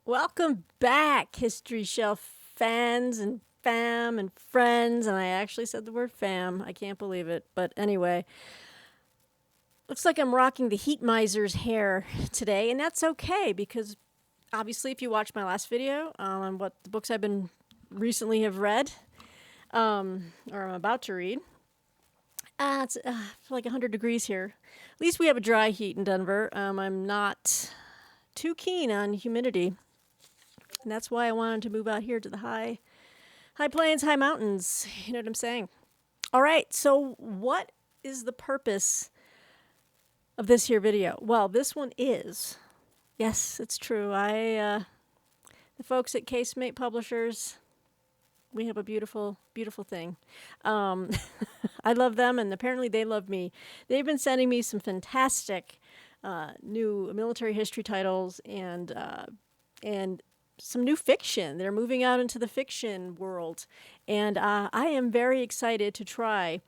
Welcome back, History Shelf fans and fam and friends. And I actually said the word fam. I can't believe it. But anyway, looks like I'm rocking the Heat Miser's hair today. And that's okay because obviously, if you watched my last video on what the books I've been recently have read or I'm about to read, it's like 100 degrees here. At least we have a dry heat in Denver. I'm not too keen on humidity. And that's why I wanted to move out here to the high plains, high mountains. You know what I'm saying? All right, so what is the purpose of this here video? Well, this one is, yes, it's true. The folks at Casemate Publishers, we have a beautiful, beautiful thing. I love them, and apparently they love me. They've been sending me some fantastic new military history titles and some new fiction. They're moving out into the fiction world. And I am very excited to try.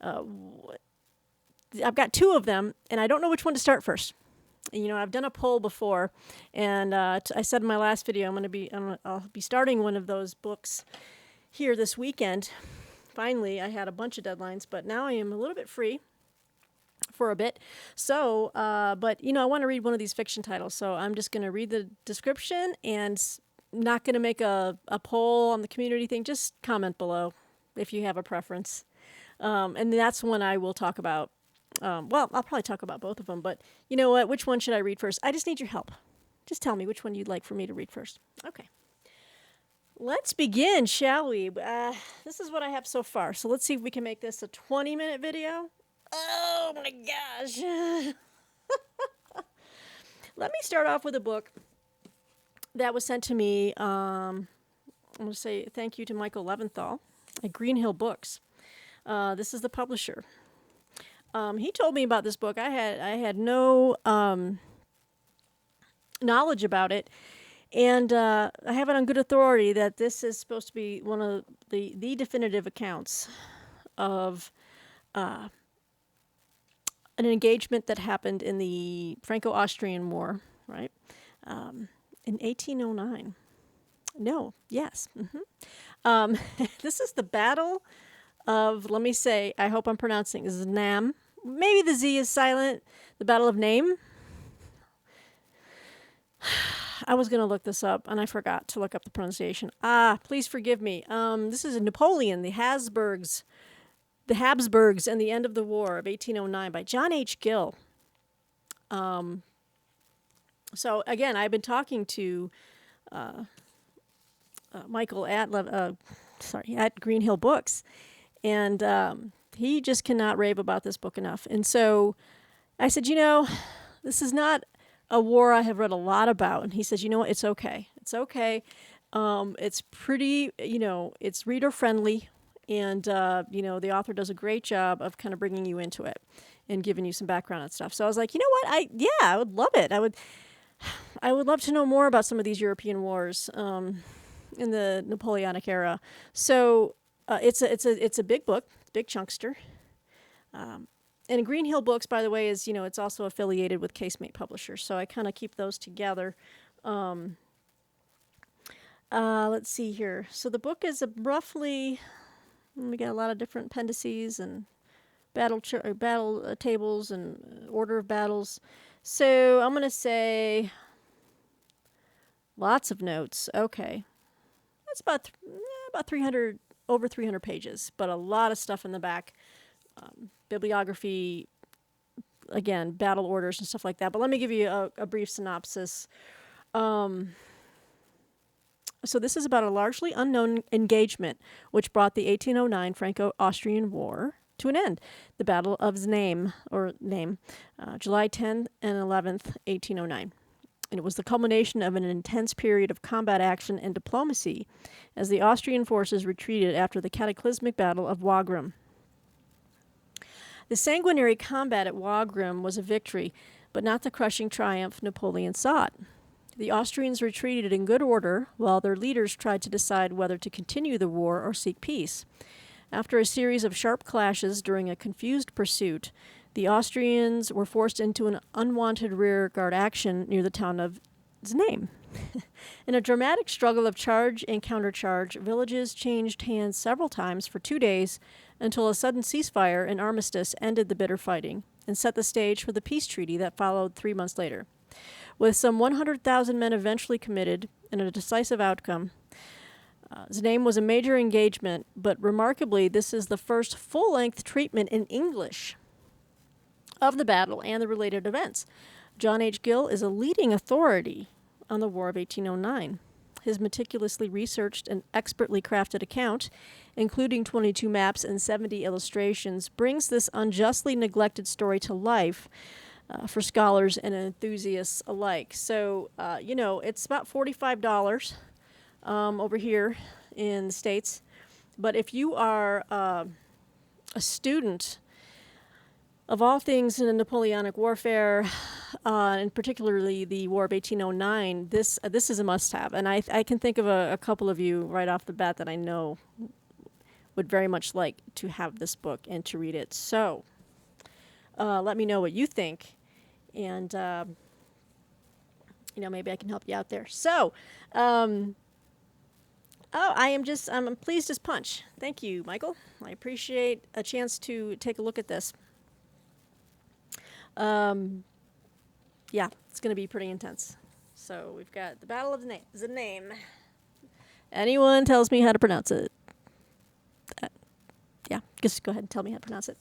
I've got two of them, and I don't know which one to start first. You know, I've done a poll before, and I said in my last video I'll be starting one of those books here this weekend. Finally, I had a bunch of deadlines, but now I am a little bit free for a bit. So, but you know, I want to read one of these fiction titles, so I'm just going to read the description and not going to make a poll on the community thing. Just comment below if you have a preference. And that's when I will talk about, well, I'll probably talk about both of them, but you know what? Which one should I read first? I just need your help. Just tell me which one you'd like for me to read first. Okay. Let's begin, shall we? This is what I have so far. So let's see if we can make this a 20-minute video. Oh my gosh. Let me start off with a book that was sent to me. I'm going to say thank you to Michael Leventhal at Greenhill Books. This is the publisher. He told me about this book. I had no knowledge about it. And I have it on good authority that this is supposed to be one of the definitive accounts of an engagement that happened in the Franco-Austrian War, right? In 1809. No, yes. This is the Battle of, let me say, I hope I'm pronouncing this, Nam. Maybe the Z is silent. The Battle of Name. I was going to look this up, and I forgot to look up the pronunciation. Please forgive me. This is Napoleon, the Habsburgs, and the End of the War of 1809 by John H. Gill. So, again, I've been talking to Michael at Greenhill Books, and he just cannot rave about this book enough. And so I said, you know, this is not a war I have read a lot about. And he says, you know what, it's okay. It's okay. It's pretty, you know, it's reader friendly. And, you know, the author does a great job of kind of bringing you into it and giving you some background and stuff. So I was like, you know what, I would love it. I would love to know more about some of these European wars in the Napoleonic era. So it's a big book, big chunkster. And Greenhill Books, by the way, is, you know, it's also affiliated with Casemate Publishers. So I kind of keep those together. Let's see here. So the book is roughly, we got a lot of different appendices and battle tables and order of battles. So I'm going to say lots of notes. Okay. That's about 300, over 300 pages, but a lot of stuff in the back. Bibliography, again, battle orders and stuff like that. But let me give you a brief synopsis. So this is about a largely unknown engagement which brought the 1809 Franco-Austrian War to an end. The Battle of Znaim, July 10th and 11th, 1809. And it was the culmination of an intense period of combat action and diplomacy as the Austrian forces retreated after the cataclysmic Battle of Wagram. The sanguinary combat at Wagram was a victory, but not the crushing triumph Napoleon sought. The Austrians retreated in good order, while their leaders tried to decide whether to continue the war or seek peace. After a series of sharp clashes during a confused pursuit, the Austrians were forced into an unwanted rearguard action near the town of name. In a dramatic struggle of charge and countercharge, villages changed hands several times for 2 days until a sudden ceasefire and armistice ended the bitter fighting and set the stage for the peace treaty that followed 3 months later. With some 100,000 men eventually committed and a decisive outcome, Znaim was a major engagement, but remarkably, this is the first full-length treatment in English of the battle and the related events. John H. Gill is a leading authority on the War of 1809. His meticulously researched and expertly crafted account, including 22 maps and 70 illustrations, brings this unjustly neglected story to life for scholars and enthusiasts alike. So, it's about $45 over here in the States. But if you are a student of all things in the Napoleonic warfare, and particularly the War of 1809, this is a must-have. And I can think of a couple of you right off the bat that I know would very much like to have this book and to read it. So let me know what you think, and maybe I can help you out there. So, I'm pleased as punch. Thank you, Michael. I appreciate a chance to take a look at this. Yeah, it's going to be pretty intense. So we've got the Battle of Znaim. Anyone tells me how to pronounce it? Yeah, just go ahead and tell me how to pronounce it.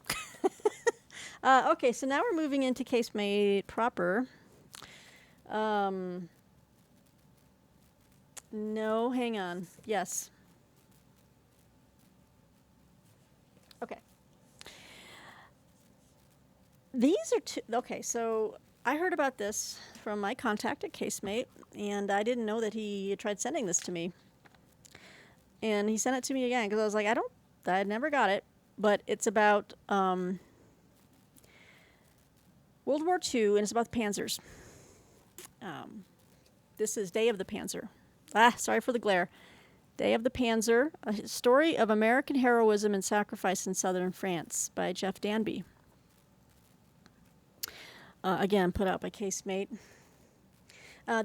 Okay, so now we're moving into Casemate proper. No, hang on. Yes. Okay. These are two. Okay, so I heard about this from my contact at Casemate, and I didn't know that he tried sending this to me. And he sent it to me again because I was like, I never got it, but it's about World War II, and it's about the Panzers. This is Day of the Panzer. Sorry for the glare. Day of the Panzer, a story of American heroism and sacrifice in southern France by Jeff Danby. Again, put out by Casemate.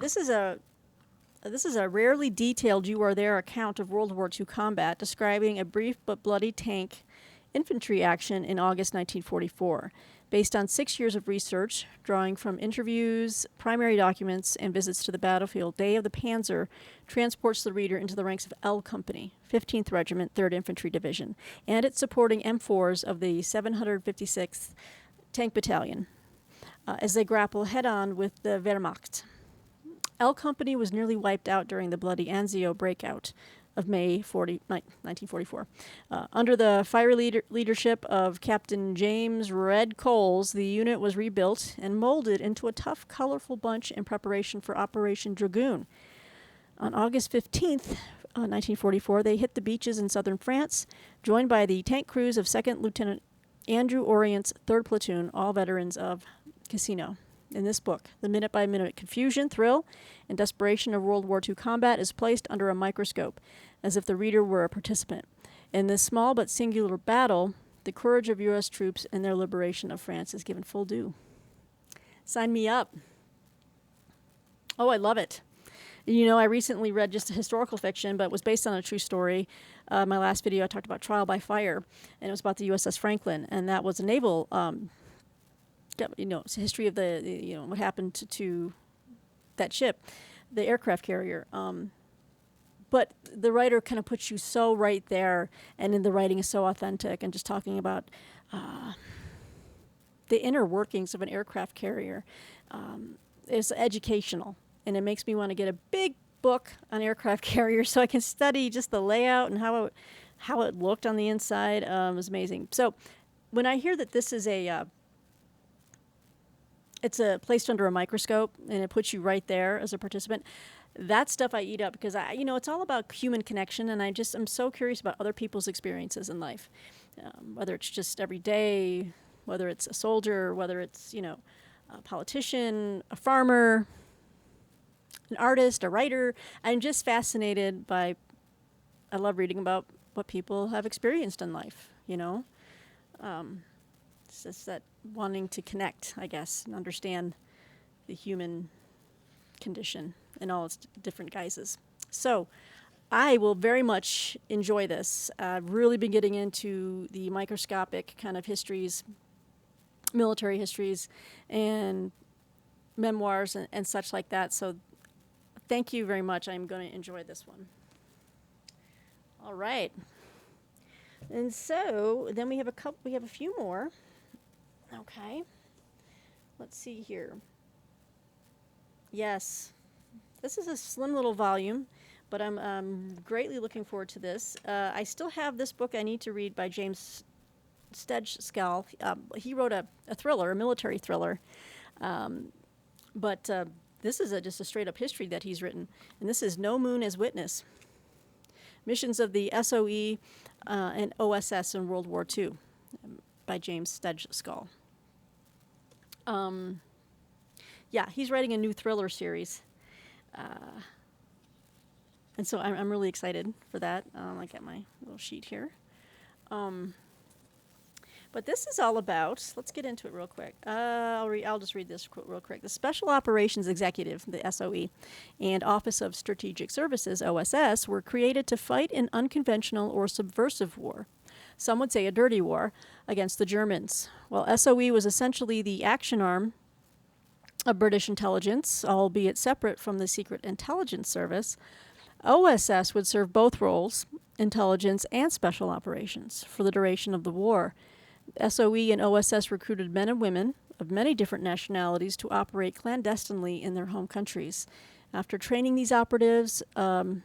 This is a rarely detailed you are there account of World War II combat, describing a brief but bloody tank infantry action in August 1944. Based on 6 years of research, drawing from interviews, primary documents, and visits to the battlefield, Day of the Panzer transports the reader into the ranks of L Company, 15th Regiment, 3rd Infantry Division, and its supporting M4s of the 756th Tank Battalion, as they grapple head-on with the Wehrmacht. L Company was nearly wiped out during the bloody Anzio breakout of May 1944. Under the fiery leadership of Captain James Red Coles, the unit was rebuilt and molded into a tough, colorful bunch in preparation for Operation Dragoon. On August 15th, 1944, they hit the beaches in southern France, joined by the tank crews of 2nd Lieutenant Andrew Orient's 3rd Platoon, all veterans of Casino. In this book, the minute-by-minute confusion, thrill, and desperation of World War II combat is placed under a microscope, as if the reader were a participant. In this small but singular battle, the courage of U.S. troops and their liberation of France is given full due. Sign me up. Oh, I love it. I recently read just a historical fiction, but it was based on a true story. My last video, I talked about Trial by Fire, and it was about the USS Franklin, and that was a naval it's a history of the what happened to that ship, the aircraft carrier. But the writer kind of puts you so right there, and then the writing is so authentic, and just talking about the inner workings of an aircraft carrier is educational, and it makes me want to get a big book on aircraft carriers so I can study just the layout and how it looked on the inside. It was amazing. So when I hear that this is it's placed under a microscope, and it puts you right there as a participant, that stuff I eat up, because it's all about human connection, and I'm so curious about other people's experiences in life, whether it's just every day, whether it's a soldier, whether it's a politician, a farmer, an artist, a writer. I'm just fascinated by. I love reading about what people have experienced in life. It's just that wanting to connect, I guess, and understand the human condition. in all its different guises. So I will very much enjoy this. I've really been getting into the microscopic kind of histories, military histories, and memoirs and such like that. So thank you very much. I'm going to enjoy this one. All right. And so then we have a few more. Okay. Let's see here. Yes. This is a slim little volume, but I'm greatly looking forward to this. I still have this book I need to read by James Stedgeskal. He wrote a thriller, a military thriller. But this is just a straight-up history that he's written. And this is No Moon as Witness. Missions of the SOE and OSS in World War II by James Stedgeskal. Yeah, he's writing a new thriller series. And so I'm really excited for that. I got my little sheet here. But this is all about, let's get into it real quick. I'll just read this real quick. The Special Operations Executive, the SOE, and Office of Strategic Services, OSS, were created to fight an unconventional or subversive war. Some would say a dirty war against the Germans. While SOE was essentially the action arm of British intelligence, albeit separate from the Secret Intelligence Service, OSS would serve both roles, intelligence and special operations, for the duration of the war. SOE and OSS recruited men and women of many different nationalities to operate clandestinely in their home countries. After training, these operatives would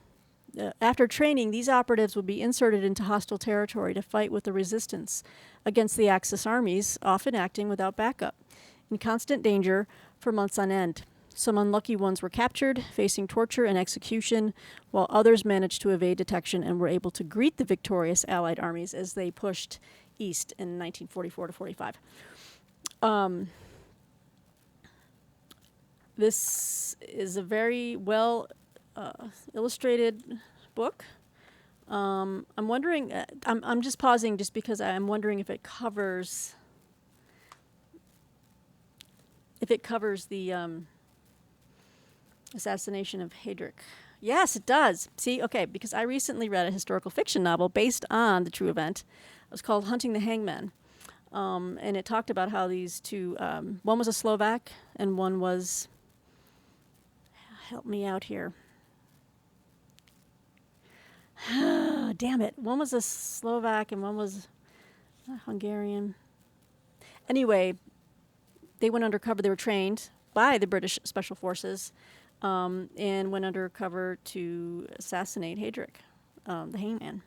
be inserted into hostile territory to fight with the resistance against the Axis armies, often acting without backup, in constant danger for months on end. Some unlucky ones were captured, facing torture and execution, while others managed to evade detection and were able to greet the victorious Allied armies as they pushed east in 1944 to 45. This is a very well illustrated book. I'm wondering, I'm just pausing just because I'm wondering if it covers the assassination of Heydrich. Yes, it does. See, okay, because I recently read a historical fiction novel based on the true event. It was called Hunting the Hangman. And it talked about how these two, one was a Slovak and one was, help me out here. Damn it. One was a Slovak and one was a Hungarian. Anyway, they went undercover. They were trained by the British Special Forces and went undercover to assassinate Heydrich, the hangman.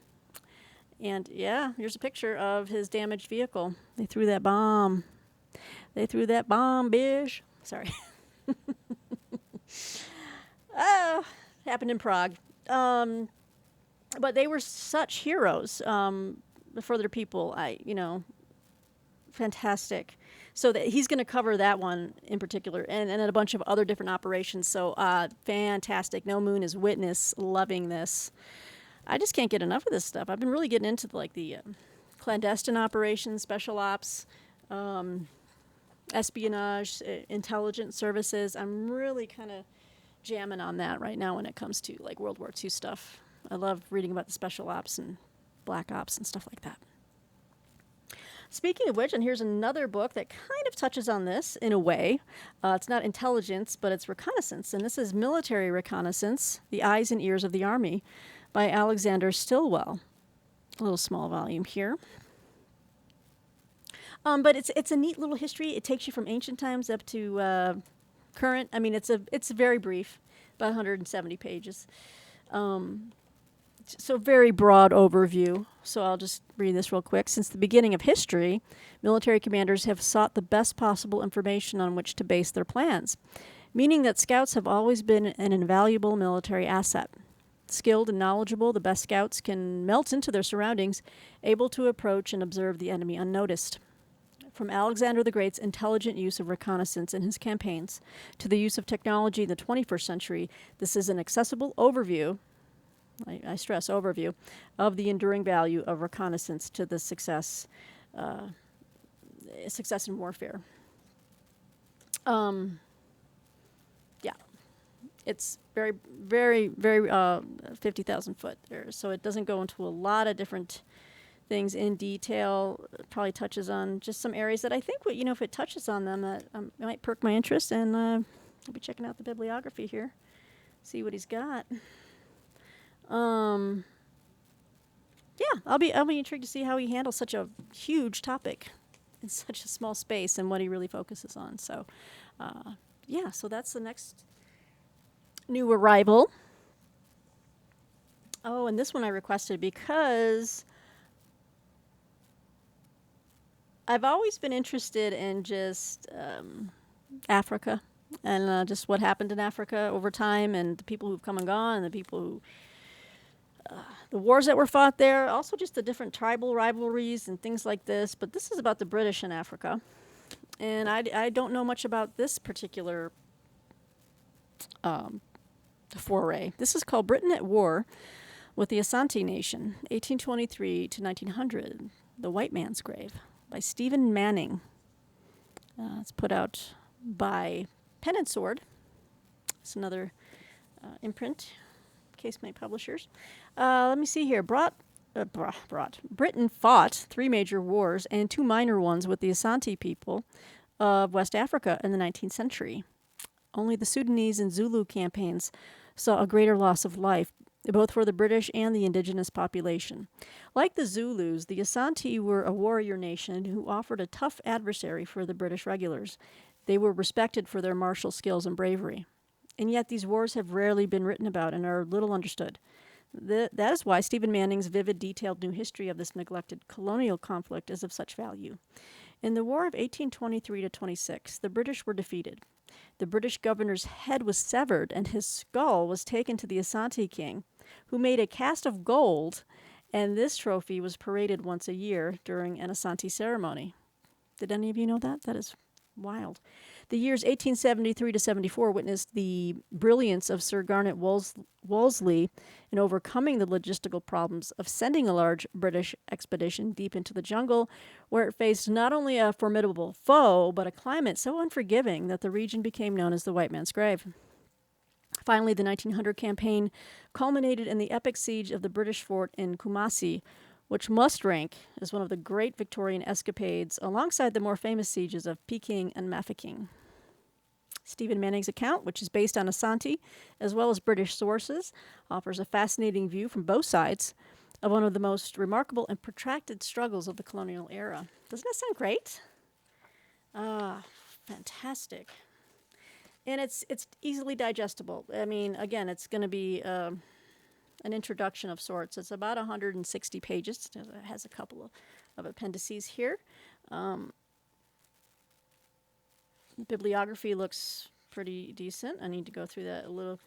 And yeah, here's a picture of his damaged vehicle. They threw that bomb. They threw that bomb, bish. Sorry. Oh, happened in Prague. But they were such heroes for their people. Fantastic. So that he's going to cover that one in particular, and a bunch of other different operations. So fantastic. No Moon is Witness. Loving this. I just can't get enough of this stuff. I've been really getting into the clandestine operations, special ops, espionage, intelligence services. I'm really kind of jamming on that right now when it comes to World War II stuff. I love reading about the special ops and black ops and stuff like that. Speaking of which, and here's another book that kind of touches on this in a way. It's not intelligence, but it's reconnaissance. And this is Military Reconnaissance, The Eyes and Ears of the Army by Alexander Stilwell. A little small volume here. But it's a neat little history. It takes you from ancient times up to current. I mean, it's very brief, about 170 pages. So very broad overview. So I'll just read this real quick. Since the beginning of history, military commanders have sought the best possible information on which to base their plans, meaning that scouts have always been an invaluable military asset. Skilled and knowledgeable, the best scouts can melt into their surroundings, able to approach and observe the enemy unnoticed. From Alexander the Great's intelligent use of reconnaissance in his campaigns to the use of technology in the 21st century, this is an accessible overview, I stress overview, of the enduring value of reconnaissance to the success in warfare. Yeah, It's very, very, very 50,000 foot there. So it doesn't go into a lot of different things in detail. It probably touches on just some areas that I think, if it touches on them, that it might perk my interest. And I'll be checking out the bibliography here, see what he's got. Yeah, I'll be intrigued to see how he handles such a huge topic in such a small space and what he really focuses on. So, yeah, so that's the next new arrival. Oh, and this one I requested because I've always been interested in just Africa and just what happened in Africa over time and the people who've come and gone and the people who the wars that were fought there, also just the different tribal rivalries and things like this. But this is about the British in Africa. And I don't know much about this particular foray. This is called Britain at War with the Asante Nation, 1823 to 1900, The White Man's Grave, by Stephen Manning. It's put out by Pen and Sword. It's another imprint. Casemate Publishers. Let me see here. Britain fought 3 major wars and 2 minor ones with the Asante people of West Africa in the 19th century. Only the Sudanese and Zulu campaigns saw a greater loss of life, both for the British and the indigenous population. Like the Zulus, the Asante were a warrior nation who offered a tough adversary for the British regulars. They were respected for their martial skills and bravery. And yet these wars have rarely been written about and are little understood. That is why Stephen Manning's vivid, detailed new history of this neglected colonial conflict is of such value. In the War of 1823 to 26, the British were defeated. The British governor's head was severed and his skull was taken to the Asante king, who made a cast of gold, and this trophy was paraded once a year during an Asante ceremony. Did any of you know that? That is wild. The years 1873 to 74 witnessed the brilliance of Sir Garnet Wolseley in overcoming the logistical problems of sending a large British expedition deep into the jungle, where it faced not only a formidable foe, but a climate so unforgiving that the region became known as the White Man's Grave. Finally, the 1900 campaign culminated in the epic siege of the British fort in Kumasi, which must rank as one of the great Victorian escapades alongside the more famous sieges of Peking and Mafeking. Stephen Manning's account, which is based on Asante as well as British sources, offers a fascinating view from both sides of one of the most remarkable and protracted struggles of the colonial era. Doesn't that sound great? Fantastic. And it's easily digestible. I mean, again, it's going to be an introduction of sorts. It's about 160 pages. It has a couple of appendices here. The bibliography looks pretty decent. I need to go through that a little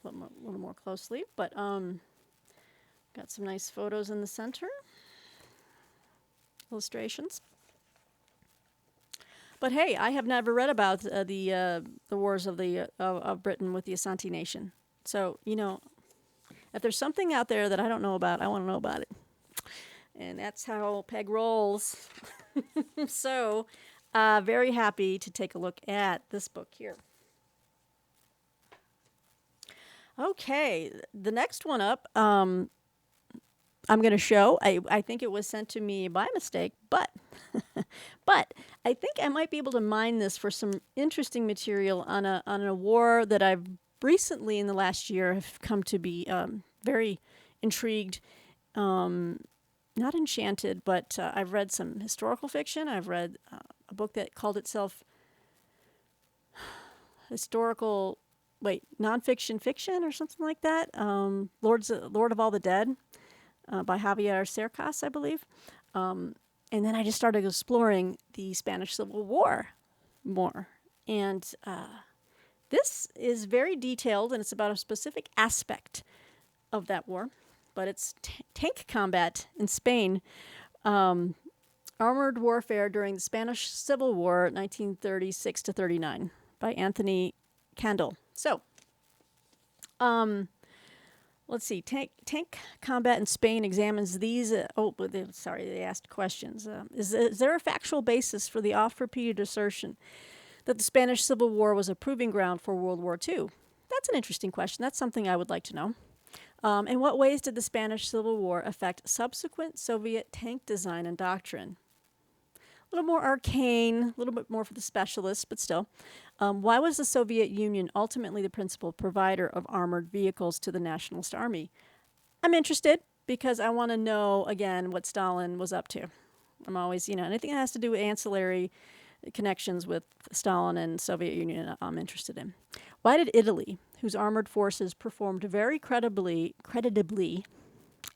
more closely. But got some nice photos in the center, illustrations. But hey, I have never read about the wars of Britain with the Asante Nation. So if there's something out there that I don't know about, I want to know about it. And that's how Peg rolls. So, very happy to take a look at this book here. Okay, the next one up, I'm going to show. I think it was sent to me by mistake, but I think I might be able to mine this for some interesting material on a war that I've recently in the last year have come to be very intrigued, not enchanted, but I've read some historical fiction. I've read a book that called itself nonfiction fiction or something like that. Lord of All the Dead by Javier Cercas, I believe. And then I just started exploring the Spanish Civil War more. And this is very detailed, and it's about a specific aspect of that war, but it's tank combat in Spain, armored warfare during the Spanish Civil War, 1936 to 39, by Anthony Candle. So, let's see. Tank combat in Spain examines these. They asked questions. Is there a factual basis for the oft-repeated assertion that the Spanish Civil War was a proving ground for World War II? That's an interesting question. That's something I would like to know. In what ways did the Spanish Civil War affect subsequent Soviet tank design and doctrine? A little more arcane, a little bit more for the specialists, but still. Why was the Soviet Union ultimately the principal provider of armored vehicles to the Nationalist Army? I'm interested because I want to know, again, what Stalin was up to. I'm always, anything that has to do with ancillary connections with Stalin and Soviet Union, I'm interested in. Why did Italy, whose armored forces performed very creditably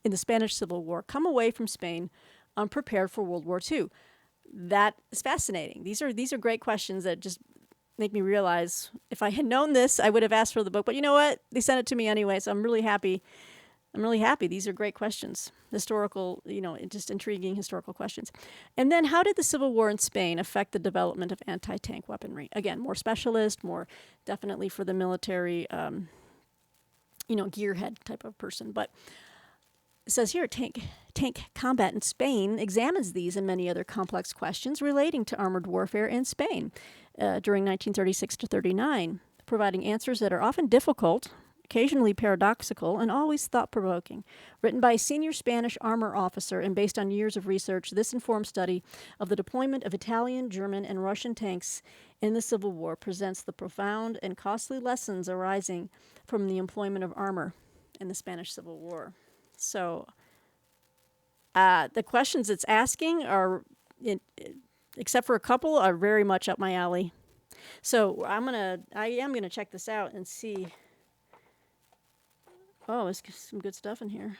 in the Spanish Civil War, come away from Spain unprepared for World War II? That is fascinating. These are great questions that just make me realize if I had known this, I would have asked for the book. But you know what? They sent it to me anyway, so I'm really happy. These are great questions. Historical, just intriguing historical questions. And then how did the Civil War in Spain affect the development of anti-tank weaponry? Again, more specialist, more definitely for the military, gearhead type of person. But it says here, tank combat in Spain examines these and many other complex questions relating to armored warfare in Spain during 1936 to 39, providing answers that are often difficult, occasionally paradoxical, and always thought-provoking. Written by a senior Spanish armor officer and based on years of research, this informed study of the deployment of Italian, German, and Russian tanks in the Civil War presents the profound and costly lessons arising from the employment of armor in the Spanish Civil War. So the questions it's asking are, except for a couple, are very much up my alley. So I am gonna check this out and see. Oh, there's some good stuff in here.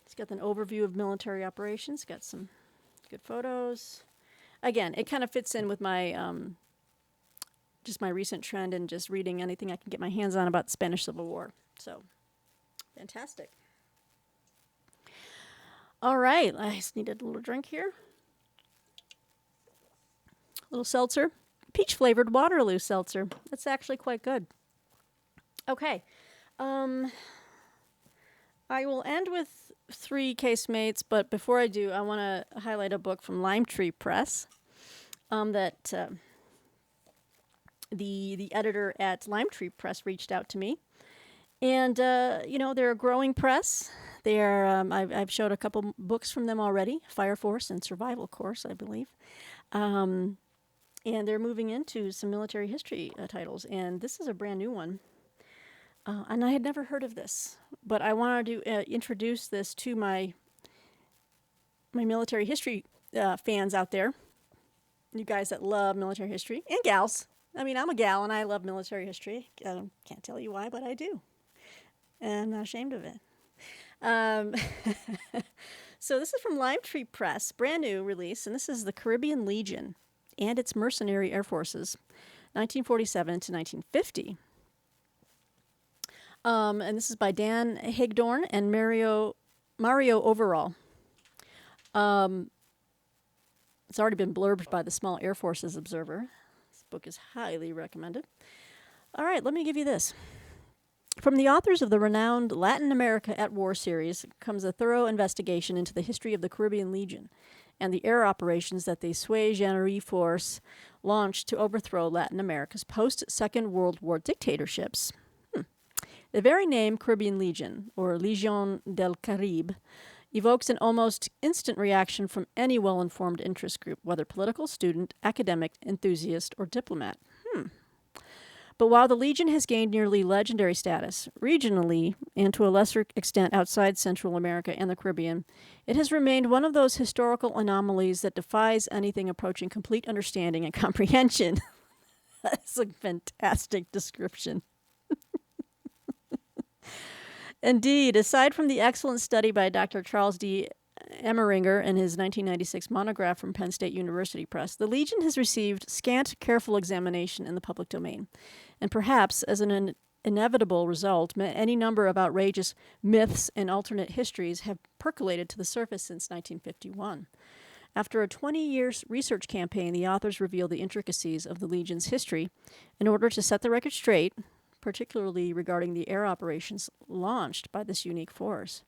It's got an overview of military operations. Got some good photos. Again, it kind of fits in with my just my recent trend and just reading anything I can get my hands on about the Spanish Civil War. So, fantastic. All right, I just needed a little drink here. A little seltzer. Peach-flavored Waterloo seltzer. That's actually quite good. Okay. I will end with 3 casemates, but before I do, I want to highlight a book from Lime Tree Press that the editor at Lime Tree Press reached out to me. And, they're a growing press. They're I've showed a couple books from them already, Fire Force and Survival Course, I believe. And they're moving into some military history titles, and this is a brand new one. And I had never heard of this, but I wanted to introduce this to my military history fans out there, you guys that love military history, and gals. I mean, I'm a gal, and I love military history. I can't tell you why, but I do. And I'm not ashamed of it. So this is from Lime Tree Press, brand new release, and this is the Caribbean Legion and its mercenary air forces, 1947 to 1950. And this is by Dan Higdorn and Mario Overall. It's already been blurbed by the Small Air Forces Observer. This book is highly recommended. All right, let me give you this. From the authors of the renowned Latin America at War series comes a thorough investigation into the history of the Caribbean Legion and the air operations that the Sui Generis Force launched to overthrow Latin America's post-Second World War dictatorships. The very name Caribbean Legion, or Légion del Caribe, evokes an almost instant reaction from any well-informed interest group, whether political, student, academic, enthusiast, or diplomat. But while the Legion has gained nearly legendary status, regionally, and to a lesser extent outside Central America and the Caribbean, it has remained one of those historical anomalies that defies anything approaching complete understanding and comprehension. That's a fantastic description. Indeed, aside from the excellent study by Dr. Charles D. Emmeringer in his 1996 monograph from Penn State University Press, the Legion has received scant, careful examination in the public domain. And perhaps, as an inevitable result, any number of outrageous myths and alternate histories have percolated to the surface since 1951. After a 20-year research campaign, the authors revealed the intricacies of the Legion's history in order to set the record straight, particularly regarding the air operations launched by this unique force.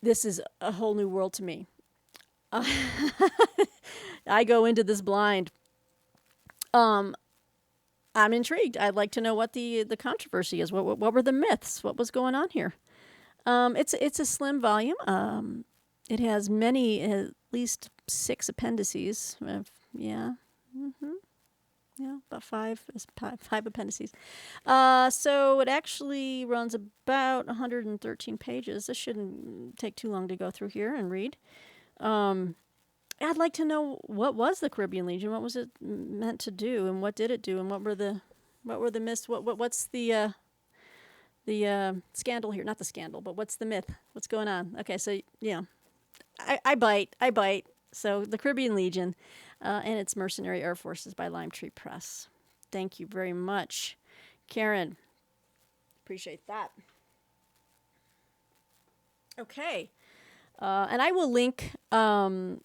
This is a whole new world to me. I go into this blind. I'm intrigued. I'd like to know what the controversy is. What were the myths? What was going on here? It's a slim volume. It has many, at least 6 appendices. Yeah, yeah, about five appendices. So it actually runs about 113 pages. This shouldn't take too long to go through here and read. I'd like to know, what was the Caribbean Legion? What was it meant to do, and what did it do, and what were the myths? What's the scandal here? Not the scandal, but what's the myth? What's going on? Okay, so yeah, I bite. So the Caribbean Legion and its Mercenary Air Forces by Lime Tree Press. Thank you very much, Karen. Appreciate that. Okay, and I will link all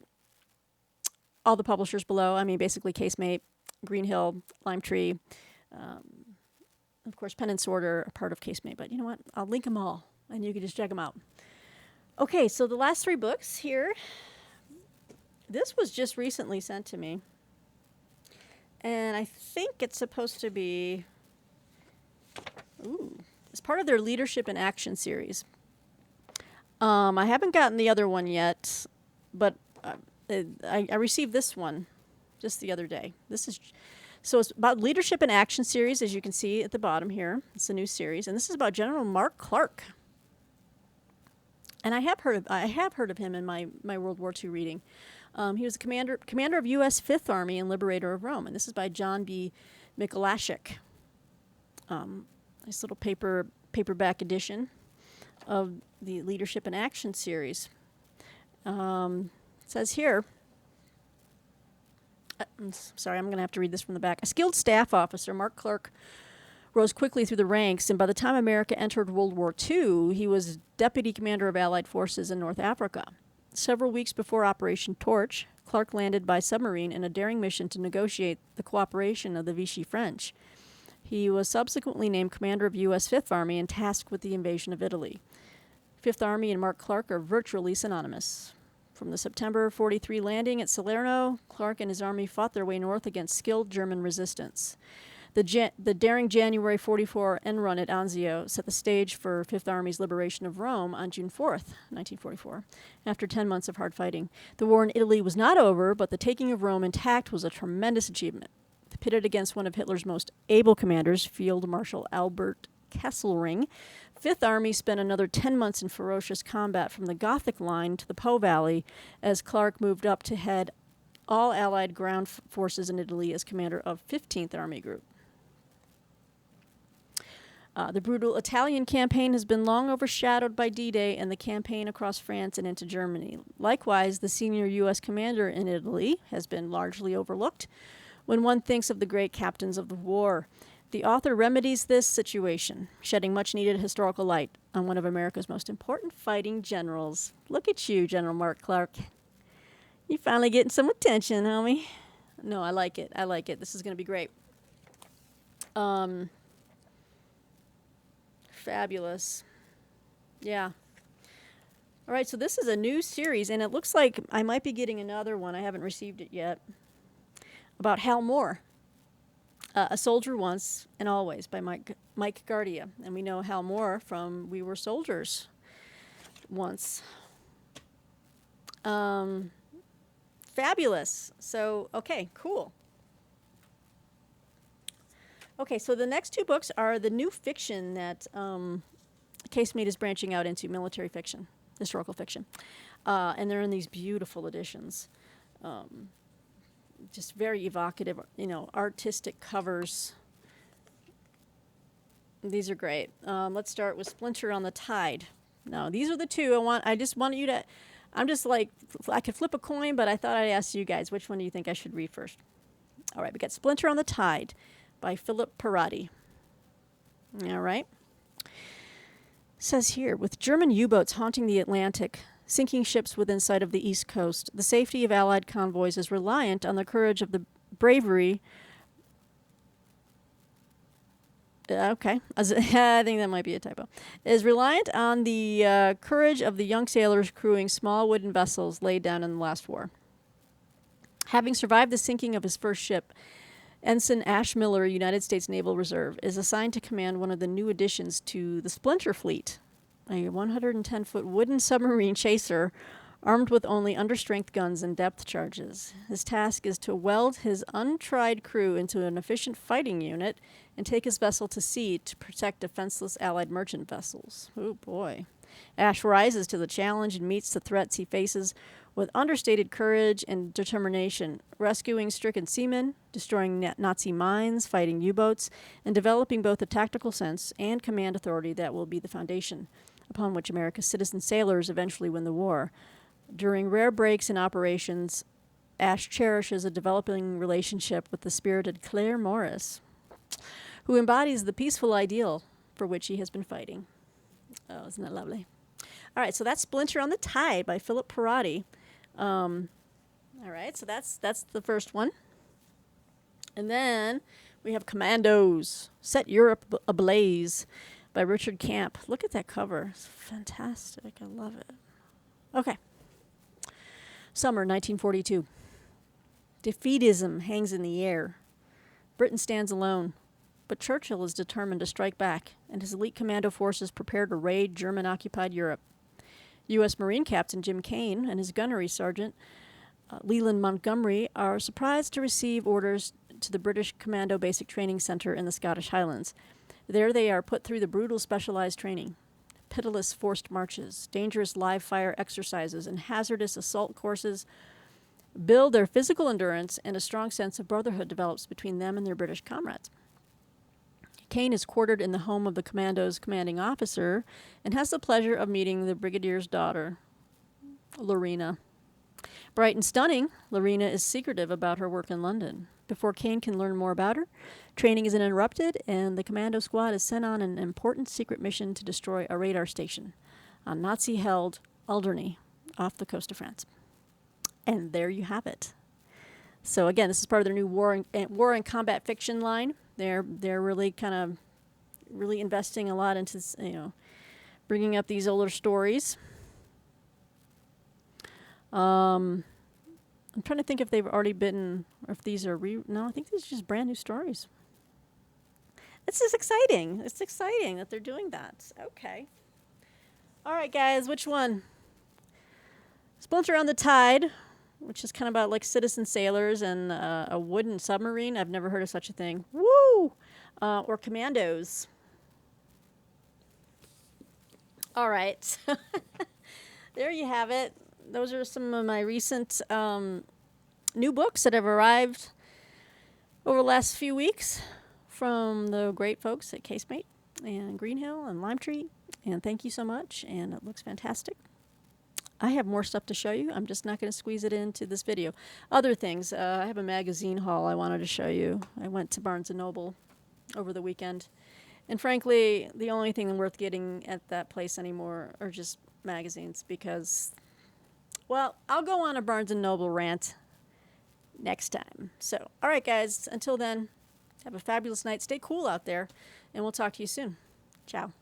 the publishers below. I mean, basically Casemate, Greenhill, Lime Tree, of course, Pen and Sword are a part of Casemate. But you know what? I'll link them all, and you can just check them out. Okay, so the last 3 books here. This was just recently sent to me, and I think it's supposed to be, it's part of their Leadership in Action series. I haven't gotten the other one yet, but I received this one just the other day. So it's about Leadership in Action series, as you can see at the bottom here. It's a new series, and this is about General Mark Clark. And I have heard of him in my World War II reading. He was the commander of U.S. Fifth Army and liberator of Rome, and this is by John B. Mikulášek. Nice little paperback edition of the Leadership in Action series. It says here, I'm sorry, I'm going to have to read this from the back. A skilled staff officer, Mark Clark rose quickly through the ranks, and by the time America entered World War II, he was deputy commander of Allied forces in North Africa. Several weeks before Operation Torch, Clark landed by submarine in a daring mission to negotiate the cooperation of the Vichy French. He was subsequently named commander of U.S. Fifth Army and tasked with the invasion of Italy. Fifth Army and Mark Clark are virtually synonymous. From the September 43 landing at Salerno, Clark and his army fought their way north against skilled German resistance. The daring January 44 end run at Anzio set the stage for Fifth Army's liberation of Rome on June 4th, 1944, after 10 months of hard fighting. The war in Italy was not over, but the taking of Rome intact was a tremendous achievement. Pitted against one of Hitler's most able commanders, Field Marshal Albert Kesselring, Fifth Army spent another 10 months in ferocious combat from the Gothic Line to the Po Valley as Clark moved up to head all Allied ground forces in Italy as commander of 15th Army Group. The brutal Italian campaign has been long overshadowed by D-Day and the campaign across France and into Germany. Likewise, the senior U.S. commander in Italy has been largely overlooked when one thinks of the great captains of the war. The author remedies this situation, shedding much-needed historical light on one of America's most important fighting generals. Look at you, General Mark Clark. You're finally getting some attention, homie. No, I like it. This is going to be great. Fabulous. Yeah. All right, so this is a new series, and it looks like I might be getting another one. I haven't received it yet. About Hal Moore. A Soldier Once and Always by Mike Gardia. And we know Hal Moore from We Were Soldiers Once. Fabulous. So, okay, cool. Okay, so the next 2 books are the new fiction that Casemate is branching out into, military fiction, historical fiction. And they're in these beautiful editions. Just very evocative, artistic covers. These are great. Let's start with Splinter on the Tide. Now, these are the 2 I just want you to, I'm just like, I could flip a coin, but I thought I'd ask you guys, which one do you think I should read first? All right, we got Splinter on the Tide by Philip Parati. All right. Says here, with German U-boats haunting the Atlantic, sinking ships within sight of the East Coast, the safety of Allied convoys is reliant on the courage of the bravery. Okay, I think that might be a typo. Is reliant on the courage of the young sailors crewing small wooden vessels laid down in the last war. Having survived the sinking of his first ship, Ensign Ash Miller, United States Naval Reserve, is assigned to command one of the new additions to the Splinter Fleet, a 110-foot wooden submarine chaser armed with only understrength guns and depth charges. His task is to weld his untried crew into an efficient fighting unit and take his vessel to sea to protect defenseless Allied merchant vessels. Oh boy. Ash rises to the challenge and meets the threats he faces with understated courage and determination, rescuing stricken seamen, destroying Nazi mines, fighting U-boats, and developing both a tactical sense and command authority that will be the foundation upon which America's citizen sailors eventually win the war. During rare breaks in operations, Ash cherishes a developing relationship with the spirited Claire Morris, who embodies the peaceful ideal for which he has been fighting. Oh, isn't that lovely? All right, so that's Splinter on the Tide by Philip Perotti. All right, so that's the first one. And then we have Commandos, Set Europe Ablaze by Richard Camp. Look at that cover. It's fantastic. I love it. Okay. Summer 1942. Defeatism hangs in the air. Britain stands alone, but Churchill is determined to strike back, and his elite commando forces prepare to raid German-occupied Europe. U.S. Marine Captain Jim Kane and his gunnery sergeant, Leland Montgomery, are surprised to receive orders to the British Commando Basic Training Center in the Scottish Highlands. There they are put through the brutal specialized training. Pitiless forced marches, dangerous live fire exercises, and hazardous assault courses build their physical endurance, and a strong sense of brotherhood develops between them and their British comrades. Kane is quartered in the home of the commando's commanding officer and has the pleasure of meeting the brigadier's daughter, Lorena. Bright and stunning, Lorena is secretive about her work in London. Before Kane can learn more about her, training is interrupted, and the commando squad is sent on an important secret mission to destroy a radar station on Nazi-held Alderney off the coast of France. And there you have it. So again, this is part of their new war and combat fiction line. They're really kind of really investing a lot into, bringing up these older stories. I'm trying to think if they've already been, or if these are no, I think these are just brand new stories. This is exciting. It's exciting that they're doing that. Okay. All right, guys, which one? Splinter on the Tide, which is kind of about like citizen sailors and a wooden submarine. I've never heard of such a thing. Woo! Or Commandos. All right. There you have it. Those are some of my recent new books that have arrived over the last few weeks from the great folks at Casemate and Greenhill and Lime Tree. And thank you so much. And it looks fantastic. I have more stuff to show you. I'm just not going to squeeze it into this video. Other things. I have a magazine haul I wanted to show you. I went to Barnes & Noble over the weekend. And frankly, the only thing worth getting at that place anymore are just magazines because, well, I'll go on a Barnes & Noble rant next time. So, all right, guys. Until then, have a fabulous night. Stay cool out there, and we'll talk to you soon. Ciao.